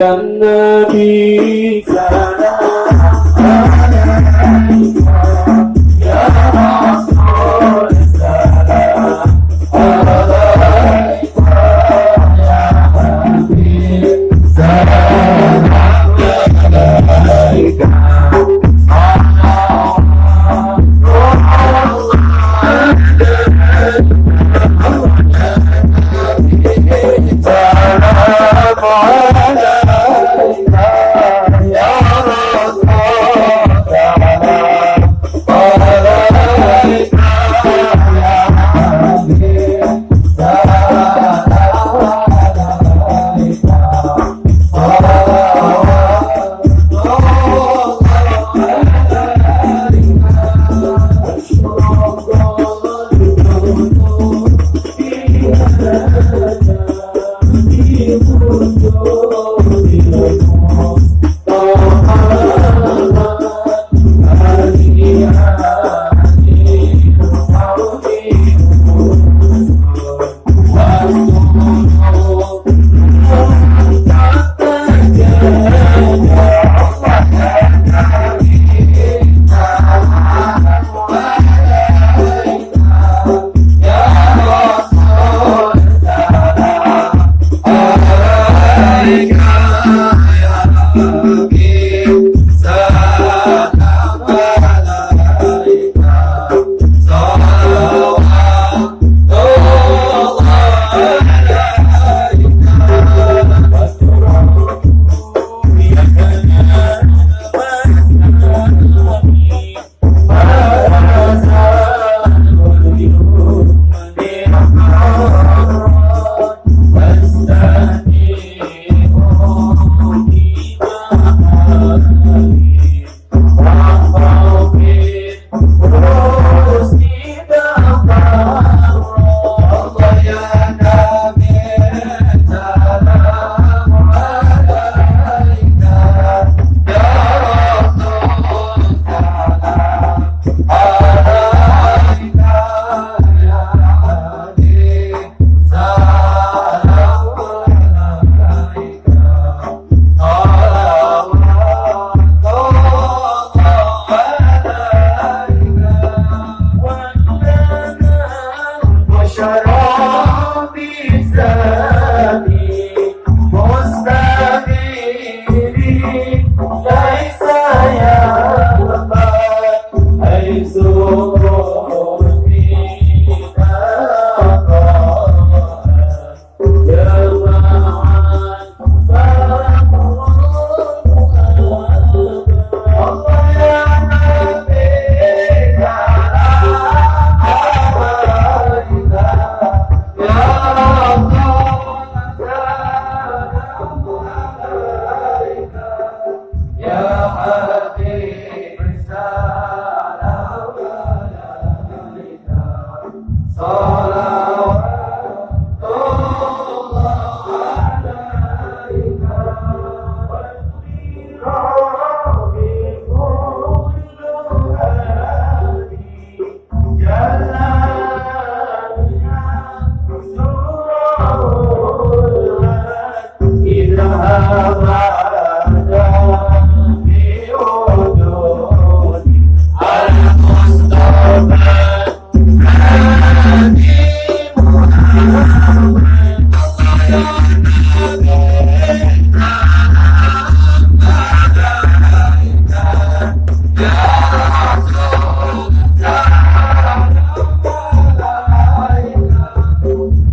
النبي سلام عليك يا رسول سلام عليك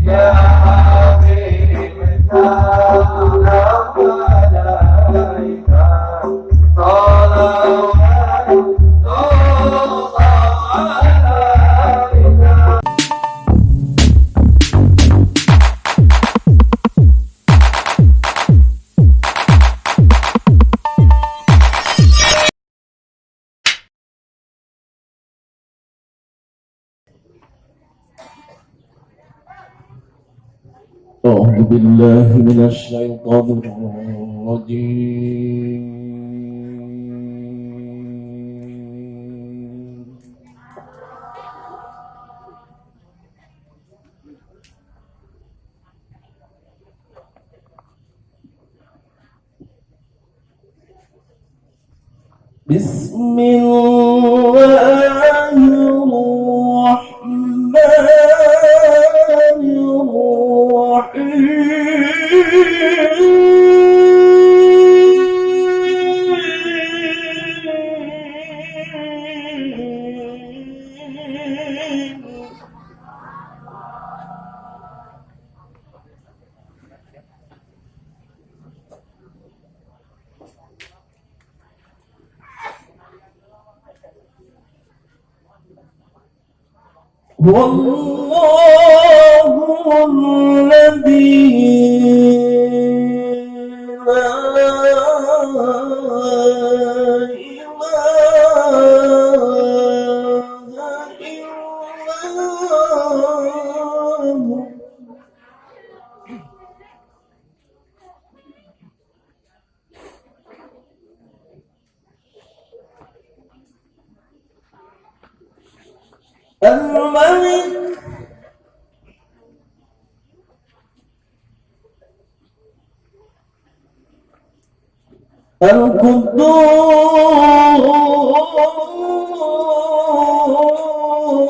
يا حبيب سلام عليك أعوذ بالله من الشيطان الرجيم. بسم الله الرحمن الرحيم. هو الله الذي لا إله إلا هو. الملك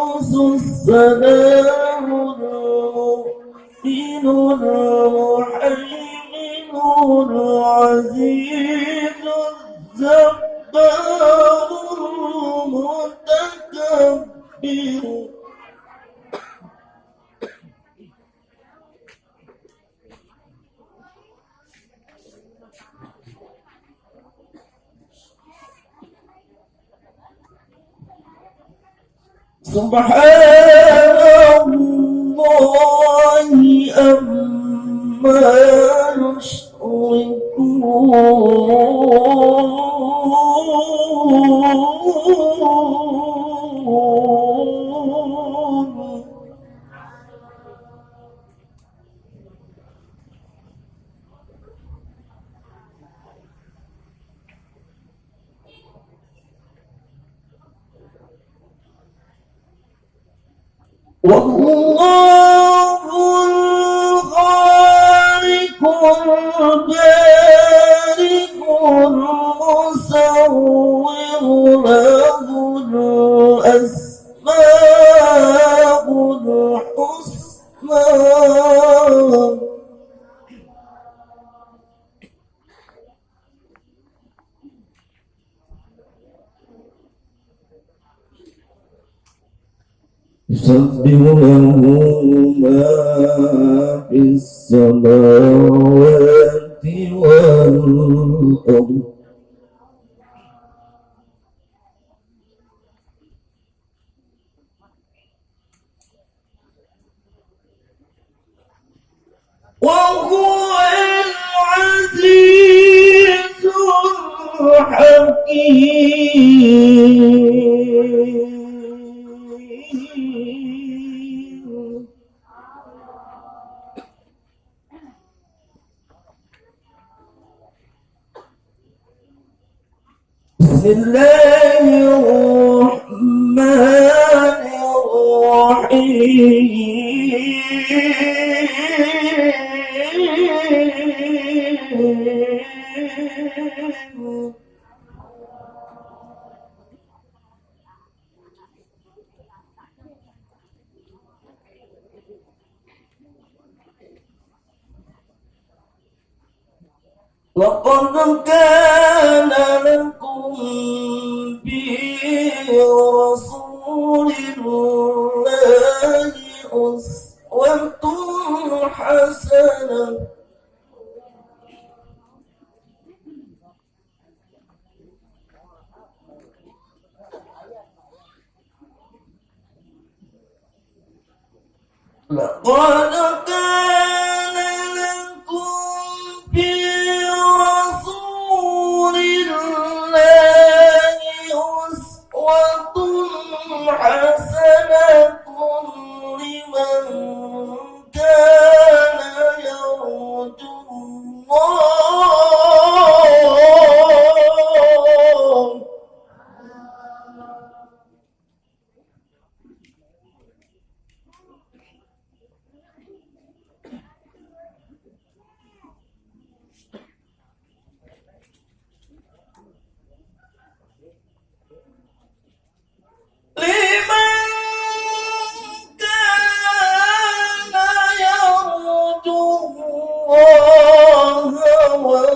القدوس السلام المؤمن المهيمن العزيز الجبار المتكبر. سبحان الله عما يشركون. والله الخالق البارئ المصور له الأسماء الحسنى. يسبح له ما في السماوات والأرض وهو العزيز الحكيم. بسم الله الرحمن الرحيم. لقد كان لكم في رسول الله أسوة حسنة لقد كان لكم في رسول الله أسوة حسنة لمن كان يرجو الله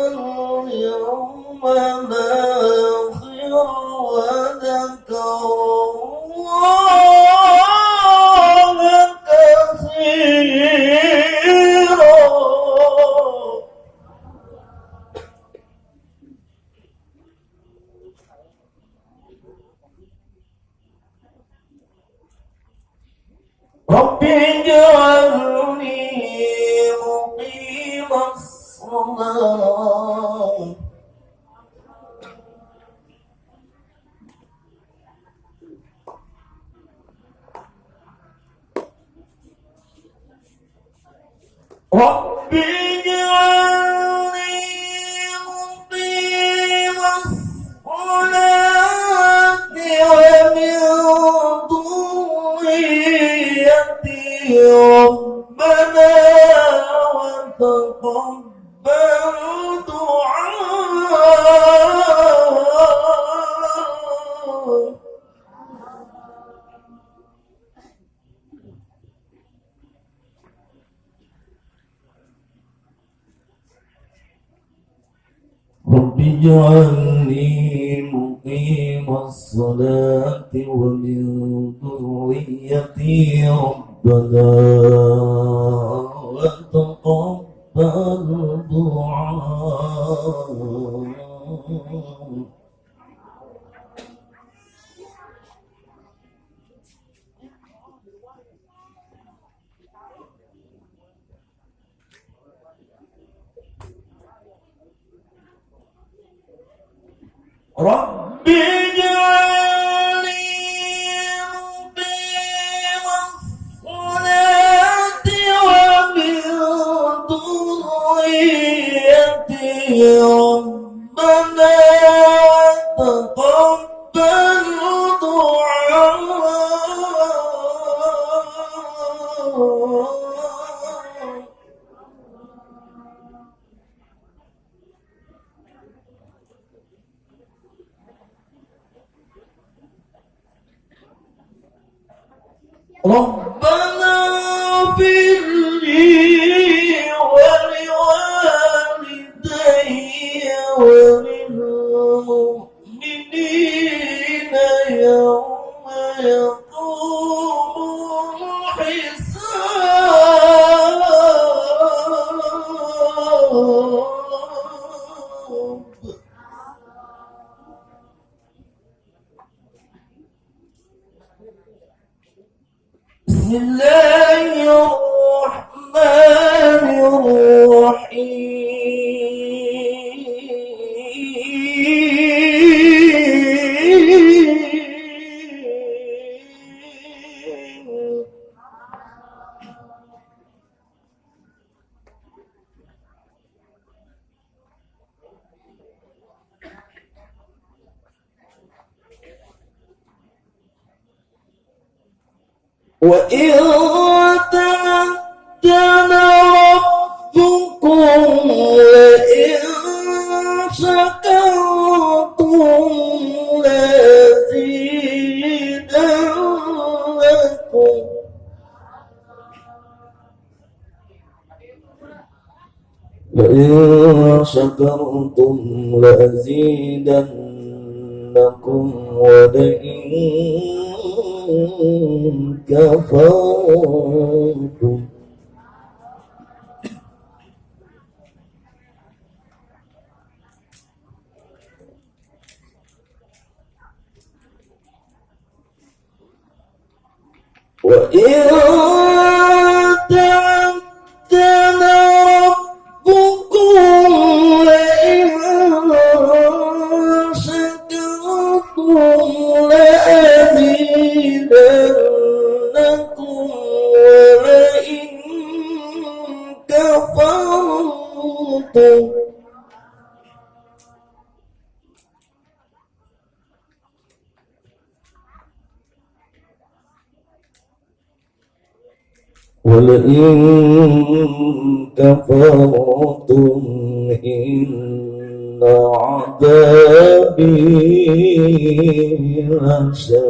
اليوم الآخر وذكر الله كثيرا. رب اجعلني مقيم الصلاة رب اجعلني مقيم الصلاة ومن ذريتي ربنا وتقبل دعاء. رب اجعلني مقيم الصلاة ومن ذريتي ربنا وتقبل دعاء. رب اجعلني مقيم الصلاة ومن ذريتي ربنا تقبل دعاء. ربنا اغفر لي ولوالدي وللمؤمنين يوم يقوم الحساب. بسم الله الرحمن الرحيم. وإن تمكن ربكم لئن شكرتم لأزيدنكم. لئن شكرتم لأزيدنكم ولئن كفرتم وإن تمكن ربكم لئن شكرتم لأزيدنكم ولئن كفرتم إن عذابي لشديد.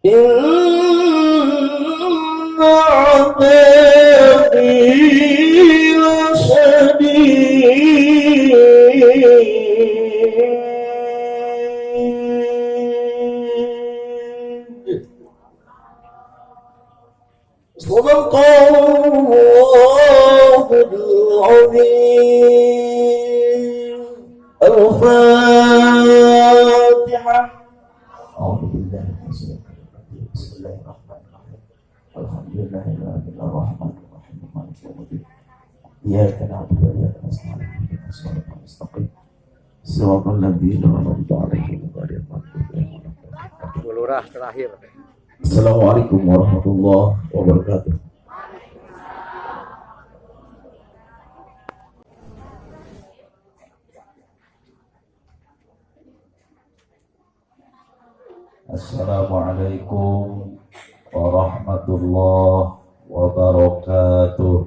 إن عذابي لشديد صدق الله العظيم الفاتحة. أعوذ بالله من الشيطان الرجيم. بسم الله الرحمن الرحيم. الحمد لله الرحمن الرحيم مالك يوم الدين. إياك نعبد وإياك نستعين اهدنا الصراط المستقيم صراط الذين أنعمت عليهم غير المغضوب عليهم ولا الضالين. Lurah terakhir. Assalamualaikum warahmatullahi wabarakatuh. Assalamualaikum warahmatullahi wabarakatuh.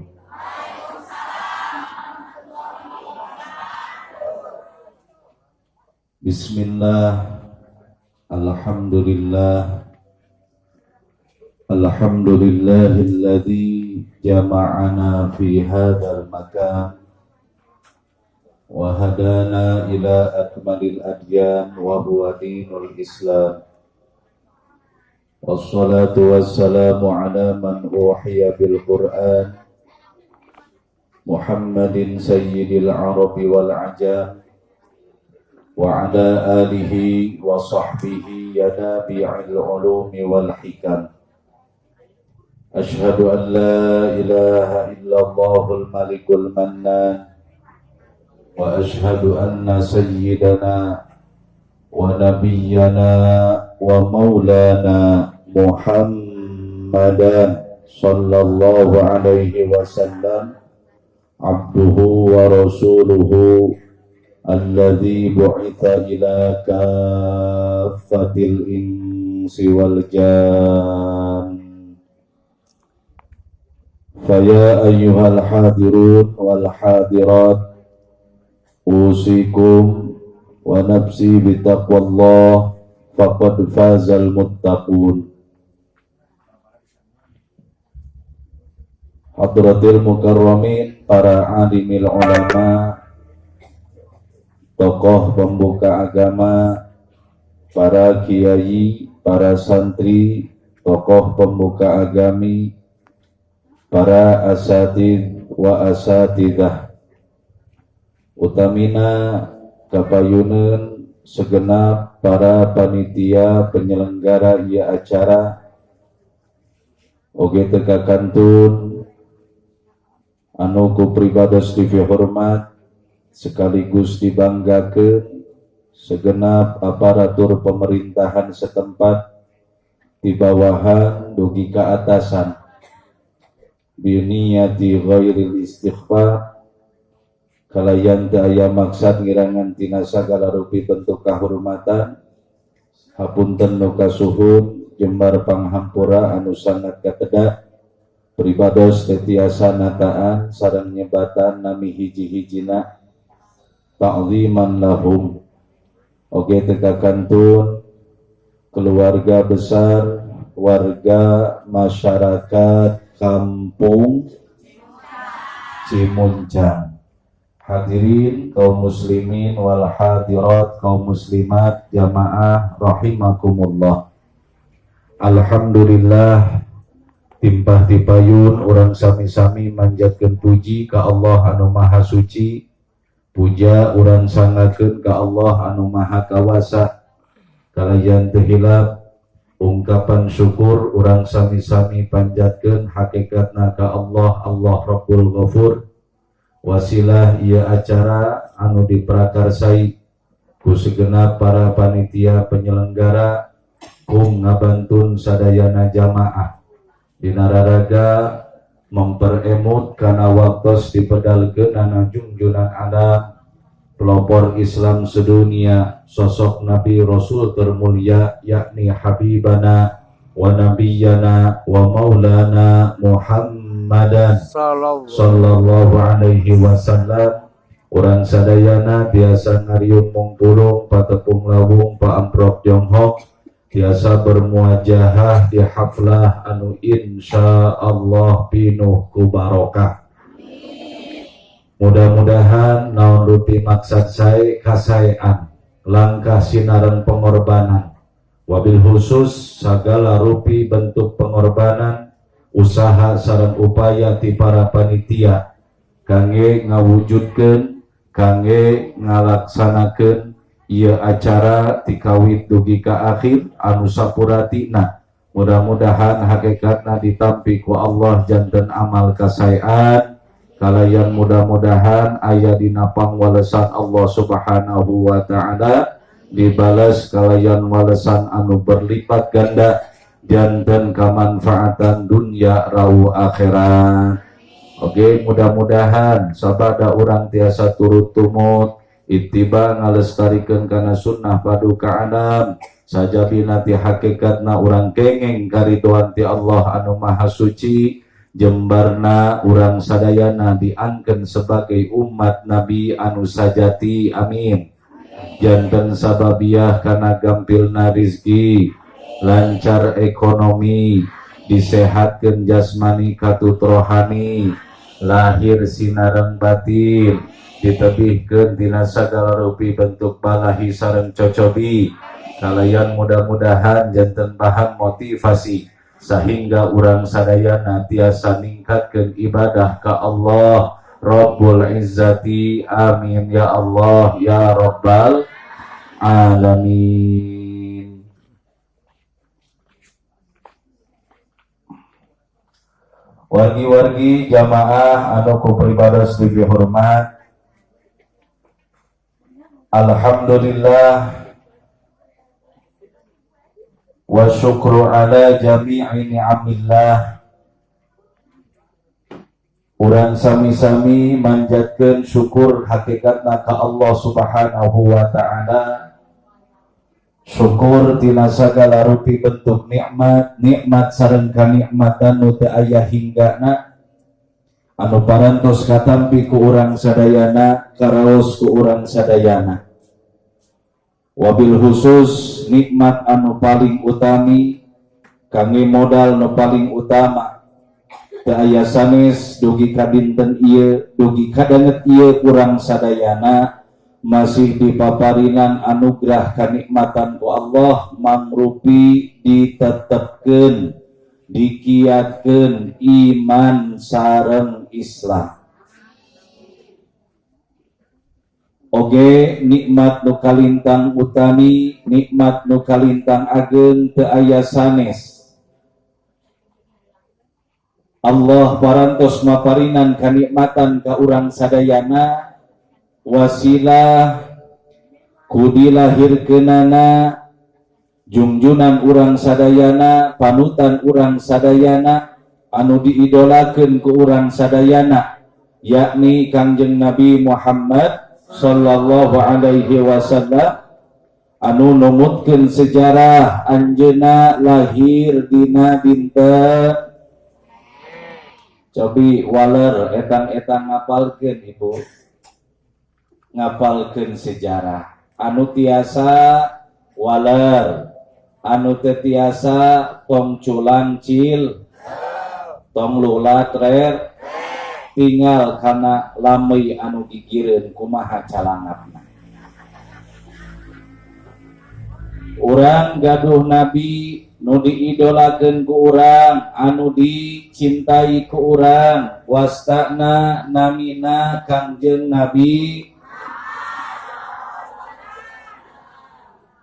Bismillah, alhamdulillah, alhamdulillahilladzi jama'ana fi hadzal makan wa hadana ila akmalil adyan wa huwa dinul Islam. Wassalatu wassalamu ala man uhiya bil Qur'an Muhammadin sayyidil arabi wal ajam wa ala alihi wa sahbihi ya nabi'il ulumi wal hikam. Ashhadu an la ilaha illallahul malikul mannan wa ashhadu anna sayyidana wa nabiyyana wa maulana Muhammadan sallallahu alaihi wasallam abduhu wa rasuluhu alladzi bu'itha ila kaffatil insi wal jan. Faya ayyuhal hadirun wal hadirat usikum wa nafsi bitaqwallah faqad fazal muttaqun. Hadratil mukarramin, para alimil ulama, tokoh pembuka agama, para kiai, para santri, tokoh pembuka agami, para asatid wa asatidah, utamina kapayuneun segenap para panitia penyelenggara ieu acara, oge teu kakantun anu ku pribados TV hormat sekaligus dibanggakeun segenap aparatur pemerintahan setempat di bawahan dugi ka atasan biniyati ghairil istighfar kalayan teu aya maksad ngirangan tina sagala rupi bentuk kahormatan hapunten nu kasuhun jembar panghampura anu sangat kateda pribados tetiasa nataan sareng nyebatan nami hiji-hijina ta'ziman lahum oge teu kakantun keluarga besar warga masyarakat kampung Cimuncang, hadirin kaum muslimin wal hadirat, kaum muslimat jamaah rahimakumullah. Alhamdulillah timpah tipayun urang sami-sami manjatkeun puji ka Allah anu maha suci, puja urang sangakeun ka Allah anu maha kawasa, kalayan teu hilap ungkapan syukur urang sami-sami panjatkeun hakikatna ka Allah, Allah Rabbul Ghafur. Wasilah ieu acara anu diprakarsai ku segenap para panitia penyelenggara kung ngabantun sadayana jamaah dina raraga memperemut kana waktos dipedalkeun ana junjunan alam pelopor Islam sedunia, sosok Nabi Rasul termulia yakni Habibana wa Nabiyana wa Maulana Muhammadan sallallahu alaihi wasallam. Urang sadayana biasa ngariung mungpulung patepung lawung pa amprok Jonghok tiasa bermuajahah di haflah anu insyaallah pinuh ku barokah. Mudah-mudahan naon rupi maksud saya kasayan langkah sinaran pengorbanan, wabil khusus segala rupi bentuk pengorbanan usaha sareng upaya ti para panitia kangge ngawujudkeun, kangge ngalaksanakeun ieu acara ti kawit dugi ka akhir anu sapuratina. Mudah-mudahan hakikatna ditampi ku Allah janten amal kasayan kalayan mudah-mudahan aya dina pangwalesan Allah Subhanahu wa taala dibalas kalayan walesan anu berlipat ganda janten kamanfaatan dunya rau akhirat. Oke, mudah-mudahan sabada urang tiasa turut tumut ittiba ngalestarikeun kana sunnah paduka alam sajabina ti hakikatna urang kengeng karidoan ti Allah anu maha suci. Jembarna urang sadayana diangken sebagai umat Nabi anu sajati, amin. Janten sababiah kana gampilna rizki, lancar ekonomi, disehatkeun jasmani katut rohani, lahir sinareng batin, ditebihkeun tina sagala rupi bentuk balahi sareng cocobi. Kalayan mudah-mudahan janten bahan motivasi sehingga urang sadayana tiasa ningkatkeun ibadah ka Allah Rabbul Izzati, amin ya Allah ya Rabbal Alamin. Wargi-wargi jamaah anu ku pribados dihormat, alhamdulillah wa syukru ala jami'i ni'amillah. Urang sami-sami manjatkeun syukur hakikatna ka Allah Subhanahu wa taala. Syukur tina sagala rupi bentuk nikmat sareng kanikmatan nu teu aya hinggana anu parantos katampi ku urang sadayana karaos ku urang sadayana. Wabil khusus nikmat anu paling utami kangge modal nu paling utama teu aya sanes dugi ka dinten ieu dugi kadanget ieu urang sadayana masih dipaparinan anugerah kanikmatan ku Allah mangrupi ditetepkeun dikiatkeun iman sareng Islam. Oge nikmat nu kalintang utami, nikmat nu kalintang ageung teu aya sanes. Allah parantos maparinan kanikmatan ka urang sadayana wasilah ku dilahirkeunana junjunan urang sadayana, panutan urang sadayana anu diidolakeun ku urang sadayana yakni Kangjeng Nabi Muhammad sallallahu alaihi wasallam anu numutkeun sejarah anjeunna lahir dina dinten. Cobi waler etang-etang ngapalkeun ibu, ngapalkeun sejarah anu tiasa waler, anu teu tiasa tong culang cil, tong lulat rer, tinggal kana lamei anu gigireun kumaha calangapna. Urang gaduh nabi nu diidolakeun ku urang, anu dicintai ku urang, wastana namina Kangjeng Nabi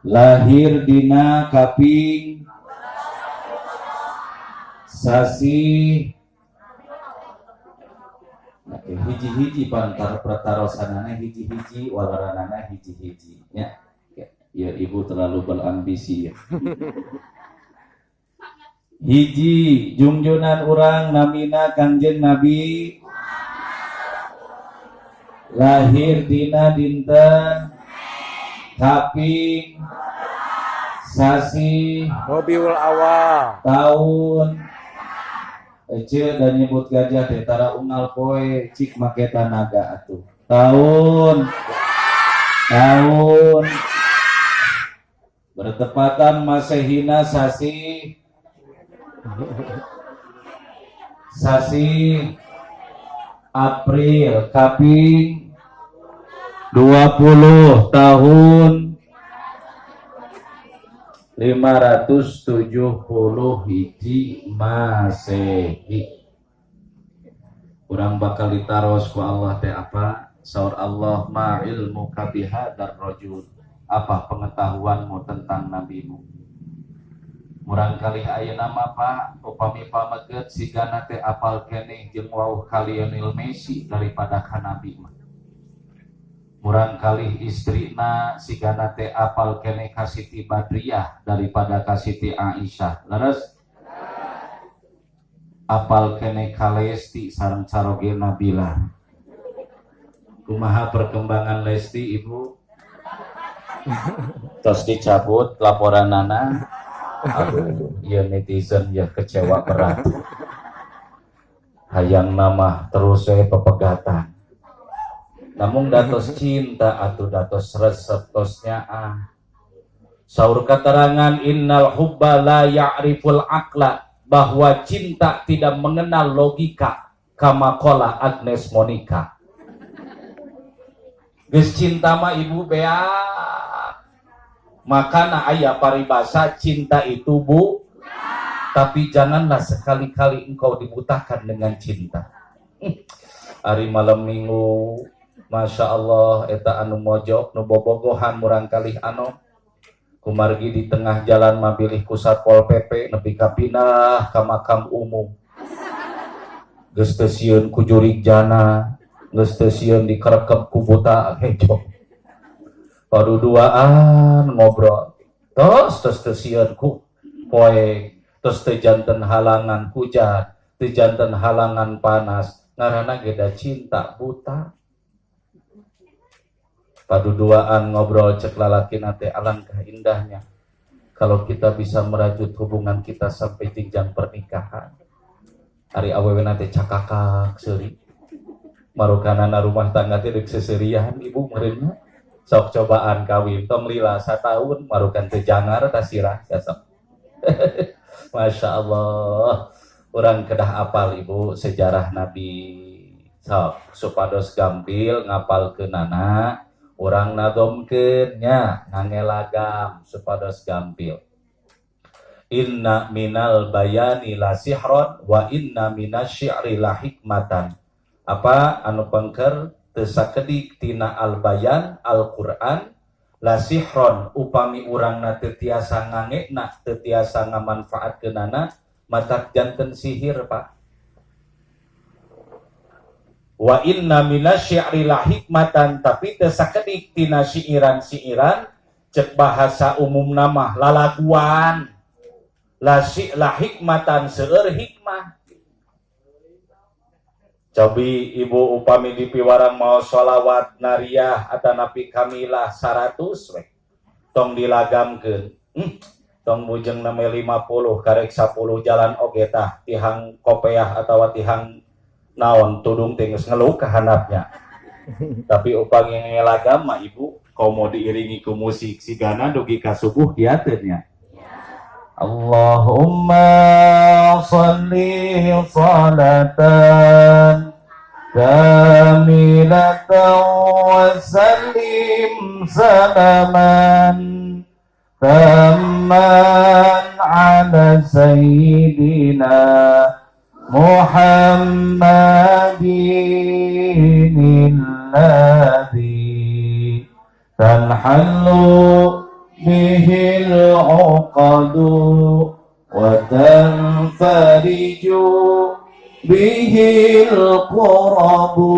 lahir dina kaping sasi hiji-hiji pantar pertarosanana hiji-hiji walaranana hiji-hiji ya. Ya ibu terlalu berambisi ya. Hiji junjunan urang namina Kangjeng Nabi lahir dina dinten kaping sasi Rabiul Awal tahun Ece dan nyebut gajah detara unggal poe cik maketa naga atuh tahun bertepatan Masehina sasi April kaping 20 tahun 570 hiji Masehi. Urang bakal ditaros ku Allah teh apa? Saur Allah ma ilmu kabihadar rajul. Apa pengetahuanmu tentang nabimu? Murang kali ayeuna mah Pak, upami pameget sigana teh apal keneh jeung wauh kali Lionel Messi daripada ka nabi mah. Murang kali istrina sigana teh apal keneh ka Siti Badriyah daripada ka Siti Aisyah. Leres? Apal kene ka Lesti sareng caroge Nabila. Kumaha perkembangan Lesti Ibu? Tos dicabut laporanana. Aduh, ya netizen ya kecewa berat. Hayang nama terus we pepegatan. Namun datos cinta atau datos resep tosnya Saur keterangan innal hubba la ya'riful aqla, bahwa cinta tidak mengenal logika, kama qala Agnes Monica. Geus cinta mah ibu bea, makana aya paribasa cinta itu bu, tapi janganlah sekali-kali engkau dibutakan dengan cinta. Hari malam minggu, masya Allah, eta anu mojok, nu bobogohan murang kalih kumargi di tengah jalan mabilih ku Satpol PP nepi ka pindah ka makam umum. Geus teu sieun ku jurig jana, geus teu sieun dikerekep ku buta hejo. Paduduaan ngobrol. Tos teu sieun ku poe, tos teu janten halangan hujan, teu janten halangan panas. Ngaranna ge da cinta buta. Paduduaan ngobrol cek lalaki nate, alangkah indahnya kalau kita bisa merajut hubungan kita sampai jenjang pernikahan. Ari awewe nate cakakak seuri marukanana rumah tangga teh deuk seserian ibu meureunna sok cobaan kawin tong lila 1 tahun marukan teh jangar tasirah ya sok. Masya Allah, urang kedah apal ibu sejarah Nabi sok supados gampil ngapalkeunana. Urang nadomkeunnya ngangelagam supados gampil. Inna minal bayani la sihron wa inna minasyi'ri la hikmatan. Apa anu pengker teu sakedik tina al bayan al Quran la sihron, upami urangna teu tiasa ngangena, teu tiasa ngamanfaatkeunana matak janten sihir Pak. Wa inna minasyi'ri la hikmatan, tapi teu sakedik tina siiran-siiran cek bahasa umum nama lalaguan. La hikmatan seueur hikmah. Cobi ibu upami dipiwarang mau sholawat nariyah atanapi kamilah 100 we. Tong dilagamkeun. Tong bujeng name 50 karek 10 jalan oge tah tihang kopeah atawa tihang naon tudung teh geus ngeluh ka handapnya. Tapi upang ngelagam mah ibu komo diiringi ku musik sigana dugi ka subuh kieu teh nya. Allahumma shalli salatan kamilatan wa sallim salaman tamman ala sayyidina Muhammadin alladhi tanhallu bihil uqadu wa tanfariju bihil qurabu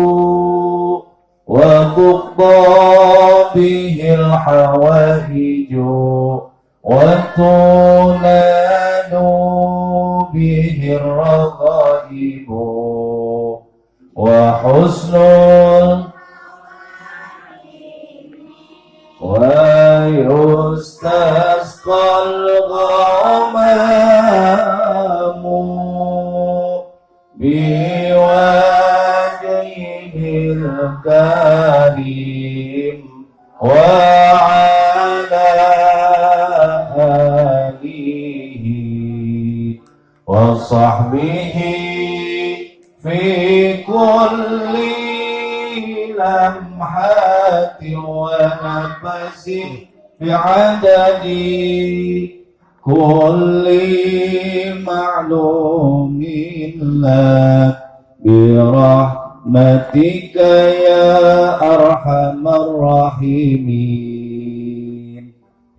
wa tuqda bihil hawaiju wa tunanu bihir raghaibu wa husnul wa yustasqal ghamamu biwajhihil karim wa ala kulli lamhati wa nafasin bi'adadi kulli ma'lumin lak birahmatika ya arhamar rahimin.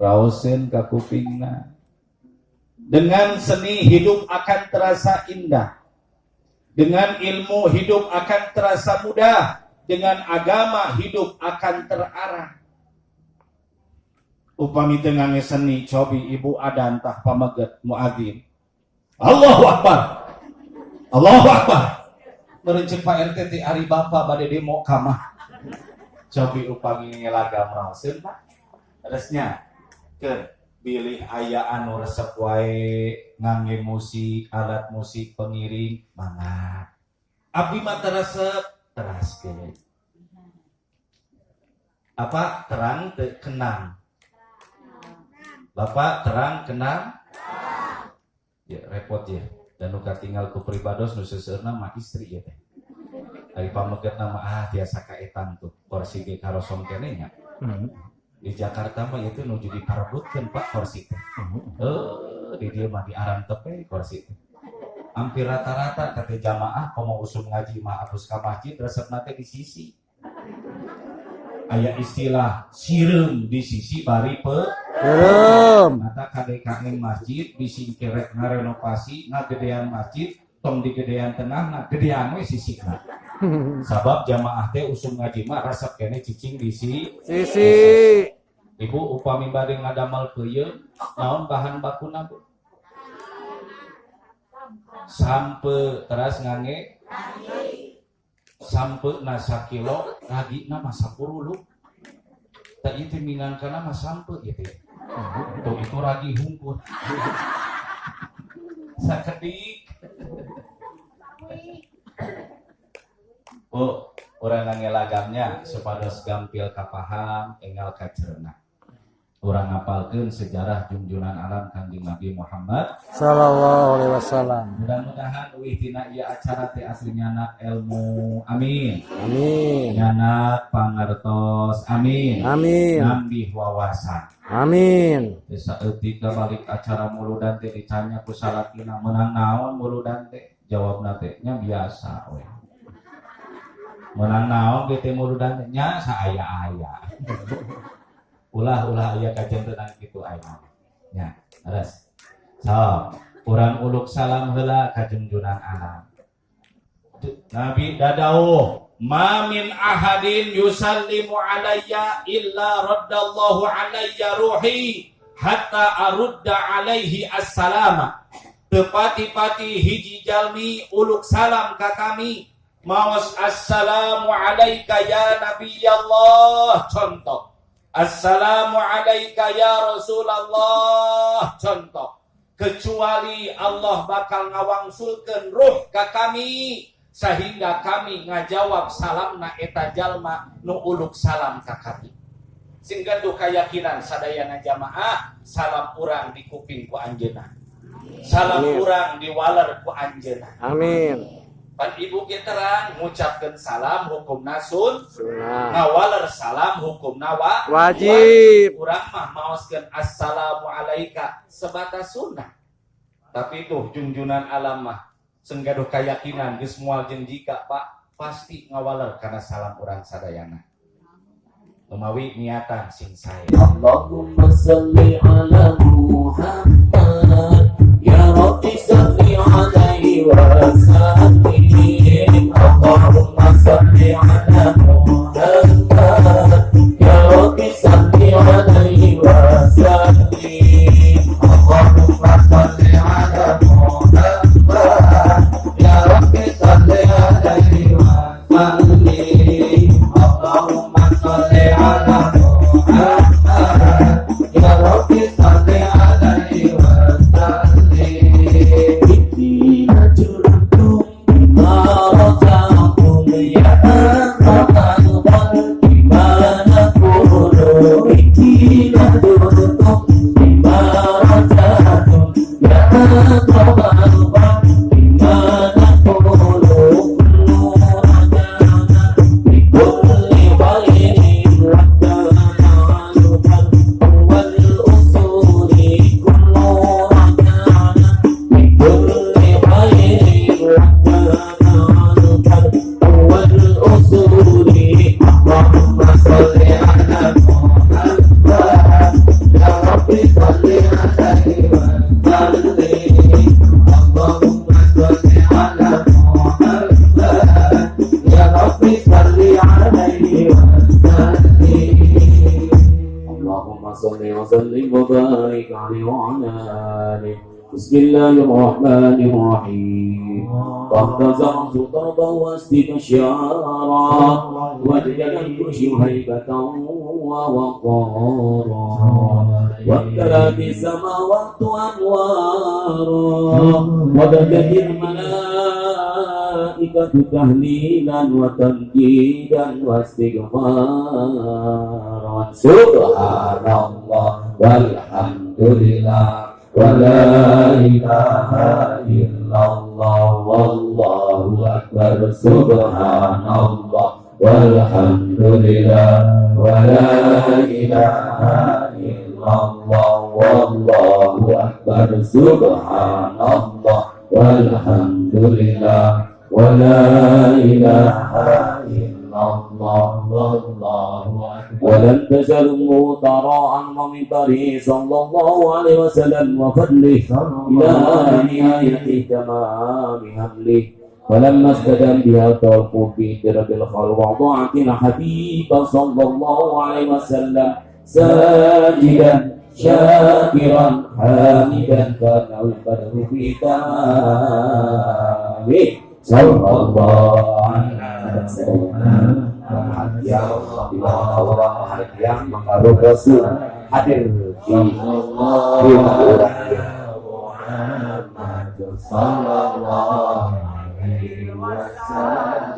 Rausin ka kupingna. Dengan seni hidup akan terasa indah. Dengan ilmu hidup akan terasa mudah. Dengan agama hidup akan terarah. Upami tengah seni cobi ibu ada entah pameget muadzin. Allahu Akbar. Allahu Akbar. Merencek Pak RT ti ari bapa bade demo kamah. Cobi upami ngelagam rausin Pak. Resnya ke pilih aya anu resep wae ngangge musik, alat musik pengiring mangga. Abdi mah resep teraskeun. Apa terang teu kenang? Bapak terang kenang? Ya repot ya. Dan nu katinggal ku pribados nu seuseurna mah istri ya teh. Ari pameget nama tiasa ka etan tuh kursi ge karosong keneh nya. Di Jakarta mah itu nuju diparebutkeun Pak kursi teh. Di dieu mah diaran tepe kursi teh. Hampir rata-rata teh jamaah komo usum ngaji mah apus ka masjid resepna teh di sisi. Aya istilah sireum di sisi bari peureum. Mata kadek-kadek masjid bisi kerek ngarenovasi ngagedean masjid tong digedean tengahna gedean we sisikna. Sabab jamaah teh usum ngaji mah resep kene cicing di sisi. Ibu upami bade ngadamel peuyeum naon bahan bakuna Bu? Sampe teras ngangge sampe na 1 kilo ragina mah 10. Tak itu minangkana mah sampe gitu. Tuh itu ragi hungkut. Sakedik. Oh, orang ngelagamnya supados gampil kapaham enggal kacerna. Urang ngapalkeun sejarah junjunan alam Kanjeng Nabi Muhammad sallallahu alaihi wasallam. Mudah-mudahan euih tina ieu acara teh asli nyana ilmu. Amin. Amin. Nyana pangertos. Amin. Amin. Nambih wawasan. Amin. Saeutik balik acara muludan teh ditanya ku salakina menang naon muludan teh jawabna teh nya biasa we. Menang naon ge teh muludan teh nya saaya-aya. Ulah aya kajen tenang kitu ayeuna. Nya, leres. So, urang uluk salam heula ka junjunan alam. Nabi dadauh, "Ma min ahadin yusallimu alayya illa raddallahu alayya ruhi hatta arudda alaihi assalama." Tepati-pati hiji jalmi uluk salam ka kami, maos assalamu alayka ya nabiyallah contoh. Assalamu alayka ya Rasulullah contoh. Kecuali Allah bakal ngawangsulkeun ruh ka kami sehingga kami ngajawab salamna eta jalma nu uluk salam ka kami. Sing gaduh kayakinan sadayana jamaah salam urang di kuping ku anjeunna. Salam urang di waler ku anjeunna. Amin. Pan ibu ge terang ngucapkeun salam hukumna sunnah. Ngawaler salam hukumna wajib. Urang mah maoskeun assalamu alayka sebatas sunnah. Tapi tuh junjunan alam mah senggaduh keyakinan geus moal jeung jika Pak pasti ngawaler kana salam urang sadayana. Umawi niatan sing sae. Allahumma shalli ala Muhammad ya Rabbi shalli alaihi wa sallim. Allahumma shalli ala Muhammad ya Rabbi shalli alaihi wa sallim. Allahumma shalli ala Muhammad ya Rabbi shalli alaihi wa sallim. Allahumma shalli ala Muhammad ya Rabbi shalli alaihi wa sallim. Ihdina jurtum barakallahu ya Rabbal gimana kudu ihdina jurtum barakallahu ya Rabbal gimana kudu Bismillahirrahmanirrahim. Fahtazar sutarba wastika syara wajdadan kursi haibatan wa waqara wabtalati samawatu anwara wadajadir malaikatu tahlilan wa tamjidan wa istighfaran. Subhanallah walhamdulillah wa la ilaha illallah wallahu akbar. Subhanallah walhamdulillah wa la ilaha illallah wallahu akbar. Subhanallah walhamdulillah wa la ilaha illallah wallahu akbar. ولم تزل مطرا ومنبره صلى الله عليه وسلم وفضله إلى نهاية تمام حمله. فلما استدام بها الطرق في درب الخلق وضاعت الحبيب صلى الله عليه وسلم ساجدا شاكرا حامدا كان البدر في تمامه. صلى الله عليه وسلم. Yang Allah yang mengaruh Rasul hadir di Muhammad sallallahu alaihi wasallam.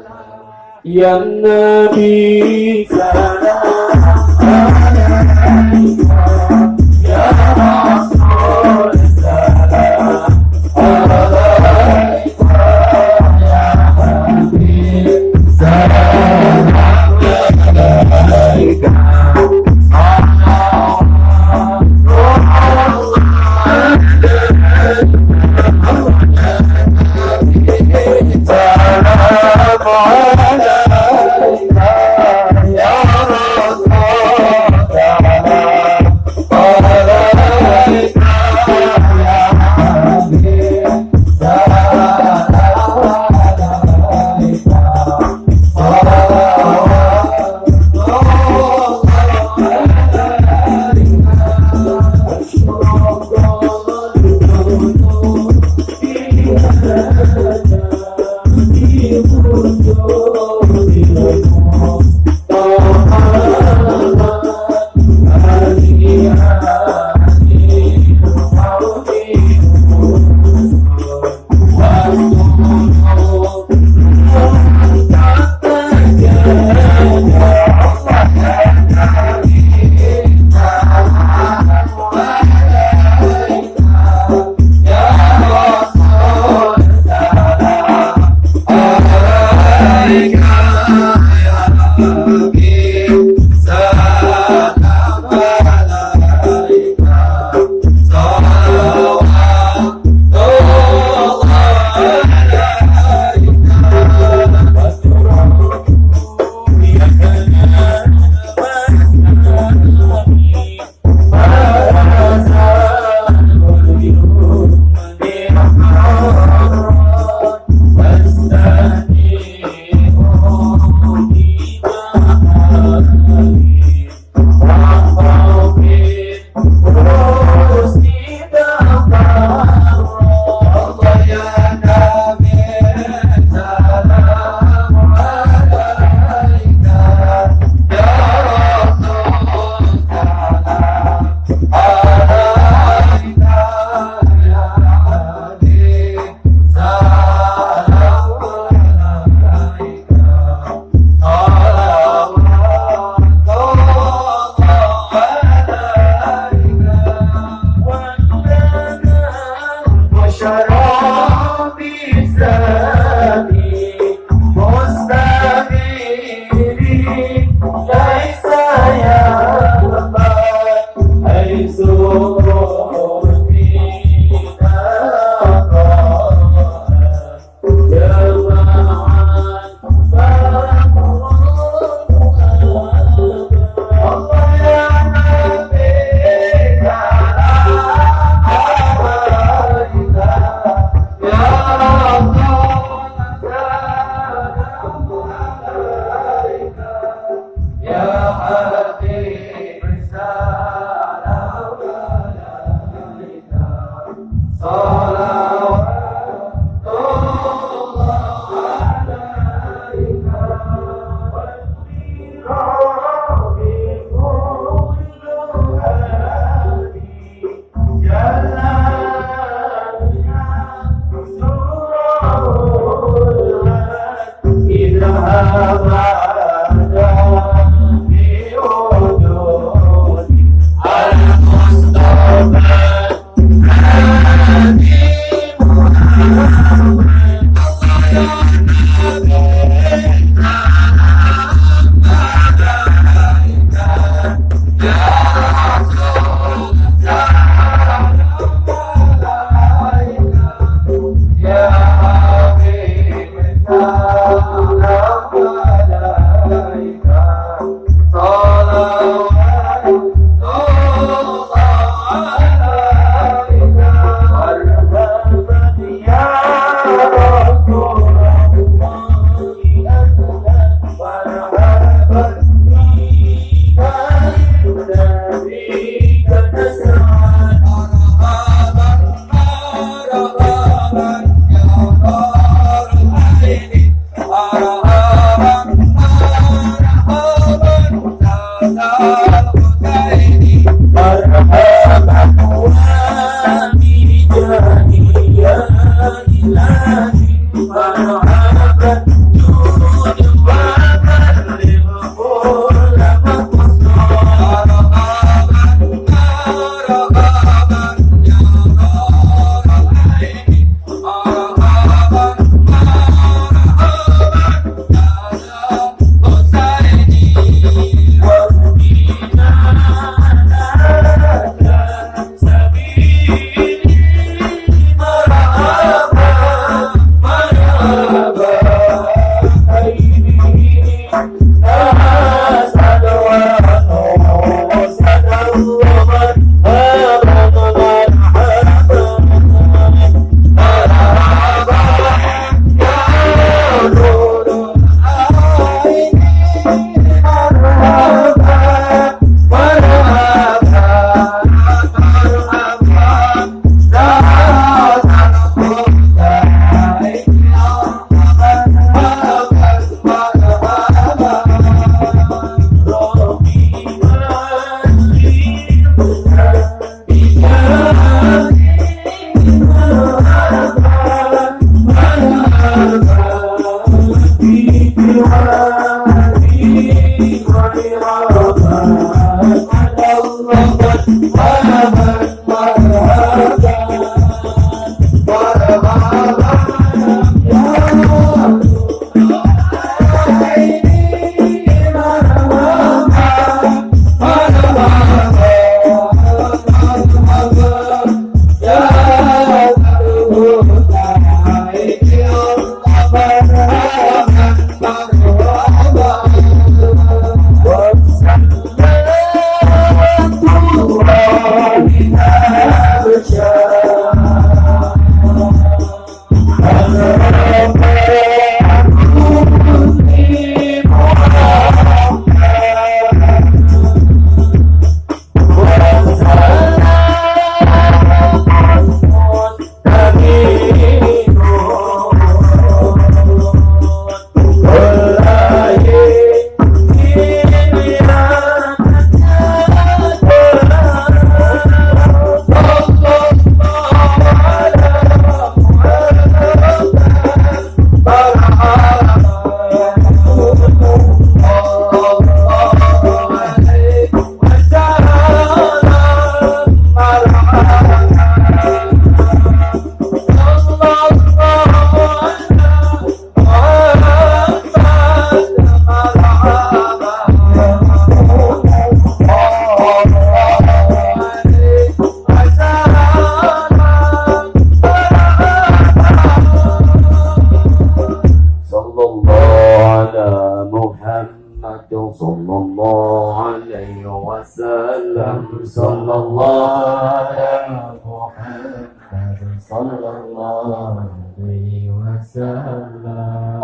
Ya Nabi salam alaika ya Rasul salam alaika ya Habib salam alaika.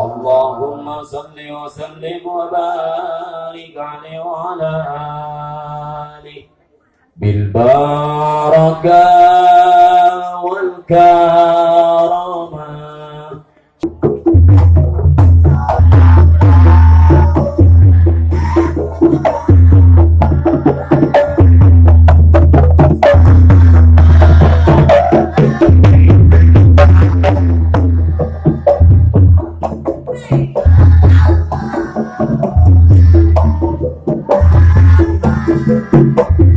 Allahumma salli wa sallim wa barik alaihi wa ala alihi bil barakah wal karamah. Allahu